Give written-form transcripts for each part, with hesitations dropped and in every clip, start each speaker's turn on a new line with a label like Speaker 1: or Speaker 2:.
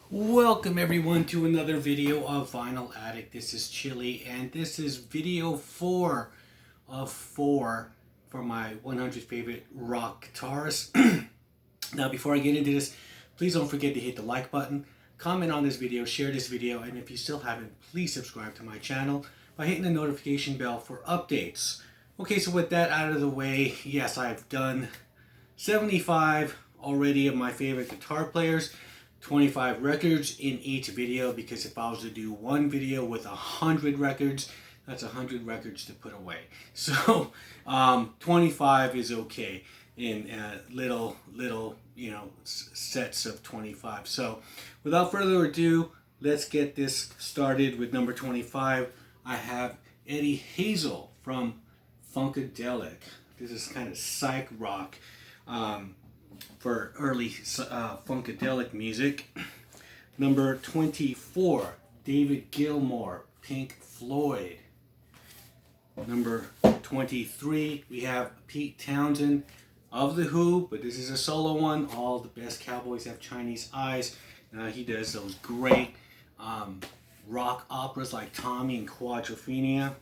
Speaker 1: Welcome everyone to another video of Vinyl Addict. This is Chili and this is video 4 of 4 for my 100 favorite rock guitarists. Now before I get into this, please don't forget to hit the like button, comment on this video, share this video, and if you still haven't, please subscribe to my channel by hitting the notification bell for updates. Okay, so with that out of the way, yes, I've done 75 already of my favorite guitar players. 25 records in each video, because if I was to do one video with 100 records, that's 100 records to put away. So 25 is okay in little sets of 25. So without further ado, let's get this started with number 25. I have Eddie Hazel from Funkadelic. This is kind of psych rock. For early Funkadelic music. Number 24, David Gilmour, Pink Floyd. Number 23, we have Pete Townsend of The Who, but this is a solo one. All the best cowboys have Chinese eyes. He does those great rock operas like Tommy and Quadrophenia.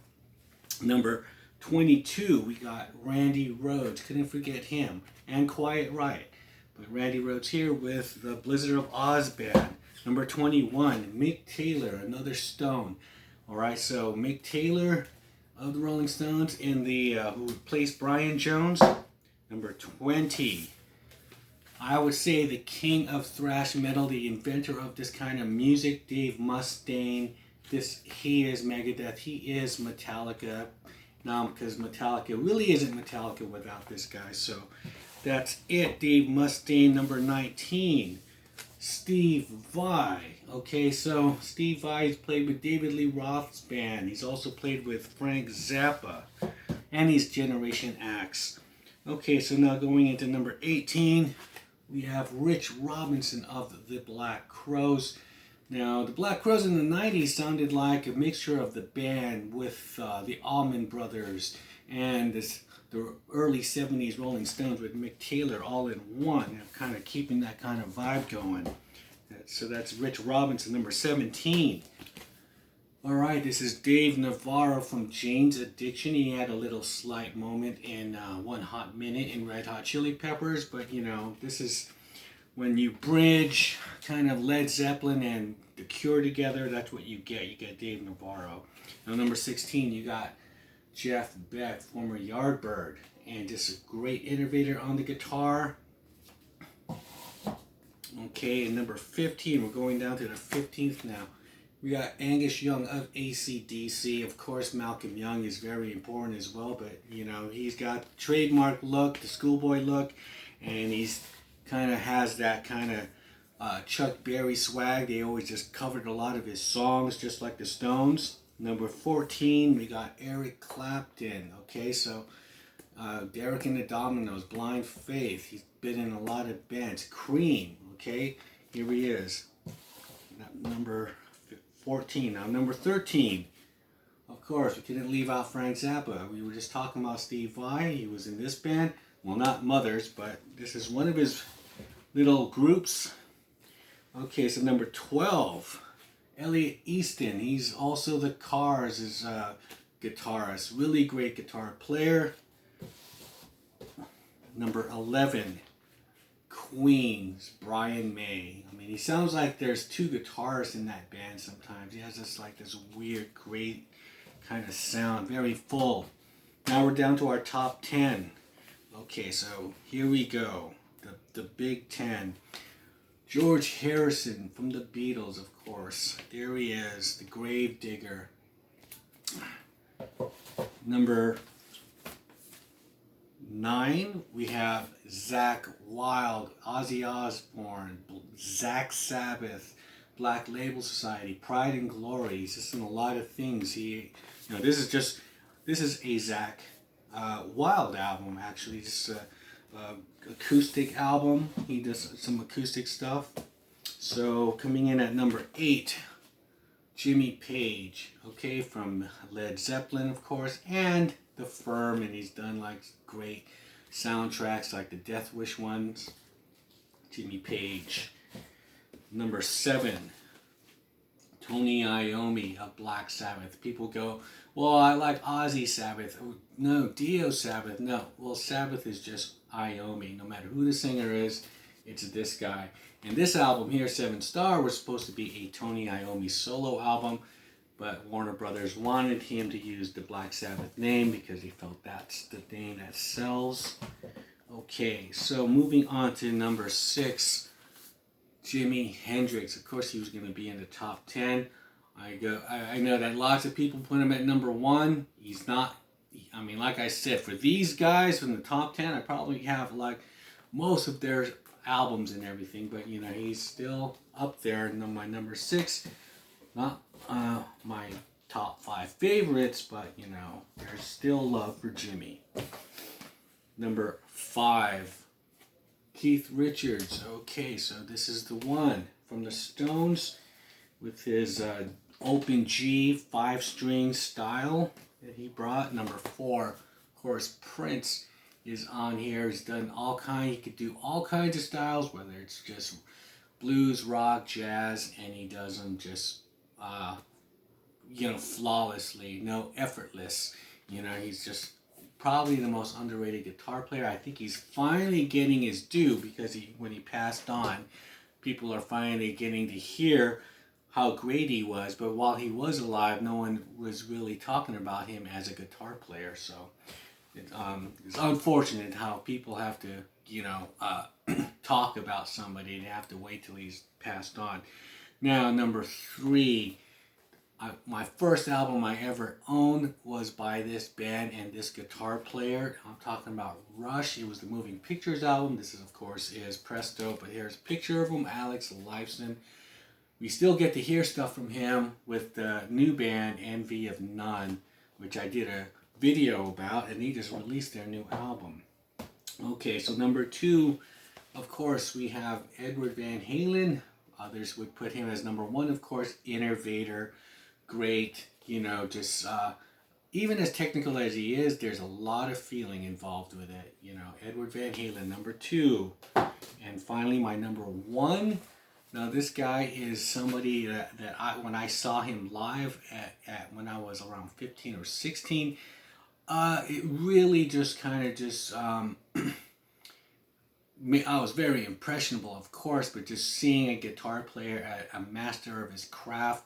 Speaker 1: Number 22, we got Randy Rhoads. Couldn't forget him. And Quiet Riot. But Randy Rhoads here with the Blizzard of Oz band. Number 21, Mick Taylor, another Stone. Alright, so Mick Taylor of the Rolling Stones in the who replaced Brian Jones. Number 20, I would say the king of thrash metal, the inventor of this kind of music, Dave Mustaine. He is Megadeth, he is Metallica. Now, because Metallica really isn't Metallica without this guy, so that's it. Dave Mustaine. Number 19, Steve Vai. Okay, so Steve Vai has played with David Lee Roth's band. He's also played with Frank Zappa and his Generation X. Okay, so now going into number 18, we have Rich Robinson of the Black Crowes. Now, the Black Crowes in the 90s sounded like a mixture of the band with the Allman Brothers and the early 70s Rolling Stones with Mick Taylor all in one, kind of keeping that kind of vibe going. So that's Rich Robinson. Number 17. Alright, this is Dave Navarro from Jane's Addiction. He had a little slight moment in One Hot Minute in Red Hot Chili Peppers, but this is when you bridge kind of Led Zeppelin and The Cure together, that's what you get. You get Dave Navarro. Now, number 16, you got Jeff Beck, former Yardbird, and just a great innovator on the guitar. Okay, and number 15, we're going down to the 15th now. We got Angus Young of AC/DC. Of course, Malcolm Young is very important as well, but he's got the trademark look, the schoolboy look, and he's kind of has that kind of Chuck Berry swag. They always just covered a lot of his songs, just like the Stones. Number 14, we got Eric Clapton. Okay, so Derek and the Dominoes, Blind Faith. He's been in a lot of bands. Cream. Okay, here he is. Number 14. Now, number 13. Of course, we couldn't leave out Frank Zappa. We were just talking about Steve Vai. He was in this band. Well, not Mothers, but this is one of his little groups. Okay, so number 12, Elliot Easton. He's also the Cars' guitarist. Really great guitar player. Number 11, Queen's Brian May. I mean, he sounds like there's two guitarists in that band sometimes. He has this weird, great kind of sound, very full. Now we're down to our top 10. Okay, so here we go. The Big 10. George Harrison from the Beatles, of course. There he is, the Grave Digger. Number 9, we have Zakk Wylde, Ozzy Osbourne, Black Sabbath, Black Label Society, Pride and Glory. He's just in a lot of things. This is a Zakk Wylde album, actually. Just acoustic album. He does some acoustic stuff. So coming in at number 8, Jimmy Page, okay, from Led Zeppelin, of course, and The Firm, and he's done great soundtracks like the Death Wish ones. Jimmy Page. Number 7, Tony Iommi of Black Sabbath. People go, well, I like Ozzy Sabbath. No, Dio Sabbath. No, well, Sabbath is just Iommi. No matter who the singer is, it's this guy. And this album here, 7 Star, was supposed to be a Tony Iommi solo album, but Warner Brothers wanted him to use the Black Sabbath name because he felt that's the name that sells. Okay, so moving on to number 6, Jimi Hendrix. Of course, he was going to be in the top 10. I know that lots of people put him at number 1. He's not. I mean, like I said, for these guys from the top 10, I probably have like most of their albums and everything, but you know, he's still up there. My number 6, not my top 5 favorites, but you know, there's still love for Jimmy. Number 5, Keith Richards. Okay, so this is the one from the Stones with his open G 5-string style that he brought. Number 4, of course, Prince is on here. He's done all kinds. He could do all kinds of styles, whether it's just blues, rock, jazz, and he does them just flawlessly, effortless. You know, he's just probably the most underrated guitar player. I think he's finally getting his due because when he passed on, people are finally getting to hear how great he was. But while he was alive, no one was really talking about him as a guitar player. So it's unfortunate how people have to, talk about somebody. They have to wait till he's passed on. Now, number 3. My first album I ever owned was by this band and this guitar player. I'm talking about Rush. It was the Moving Pictures album. This is, of course, is Presto, but here's a picture of him, Alex Lifeson. We still get to hear stuff from him with the new band, Envy of None, which I did a video about, and they just released their new album. Okay, so number 2, of course, we have Edward Van Halen. Others would put him as number 1, of course, Innovator. Great, just even as technical as he is, there's a lot of feeling involved with it. Edward Van Halen, number 2. And finally, my number 1. Now, this guy is somebody that when I saw him live at when I was around 15 or 16, it really just kind of I was very impressionable, of course, but just seeing a guitar player, a master of his craft,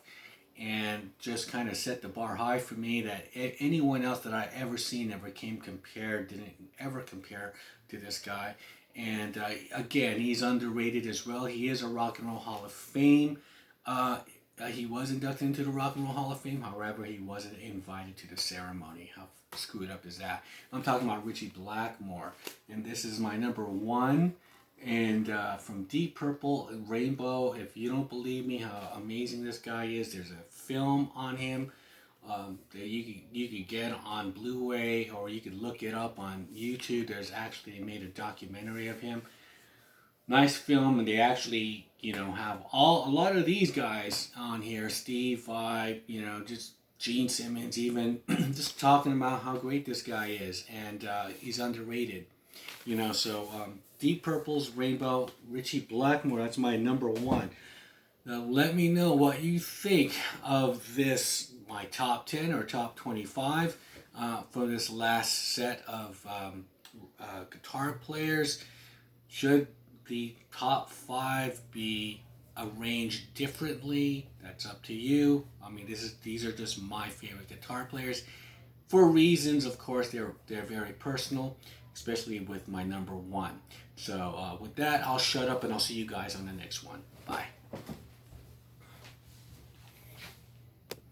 Speaker 1: and just kind of set the bar high for me that anyone else that I ever seen didn't ever compare to this guy. And again, he's underrated as well. He is a Rock and Roll Hall of Fame. He was inducted into the Rock and Roll Hall of Fame. However, he wasn't invited to the ceremony. How screwed up is that? I'm talking about Richie Blackmore. And this is my number 1. And from Deep Purple, Rainbow, if you don't believe me how amazing this guy is, there's a film on him that you could get on Blu-ray, or you could look it up on YouTube. They actually made a documentary of him. Nice film, and they actually, have a lot of these guys on here. Steve Vai, just Gene Simmons, even just talking about how great this guy is, and he's underrated. So Deep Purple's Rainbow, Richie Blackmore, that's my number 1. Now let me know what you think of this, my top 10 or top 25 for this last set of guitar players. Should the top 5 be arranged differently? That's up to you. I mean, these are just my favorite guitar players. For reasons, of course, they're very personal, especially with my number 1. So with that, I'll shut up and I'll see you guys on the next one.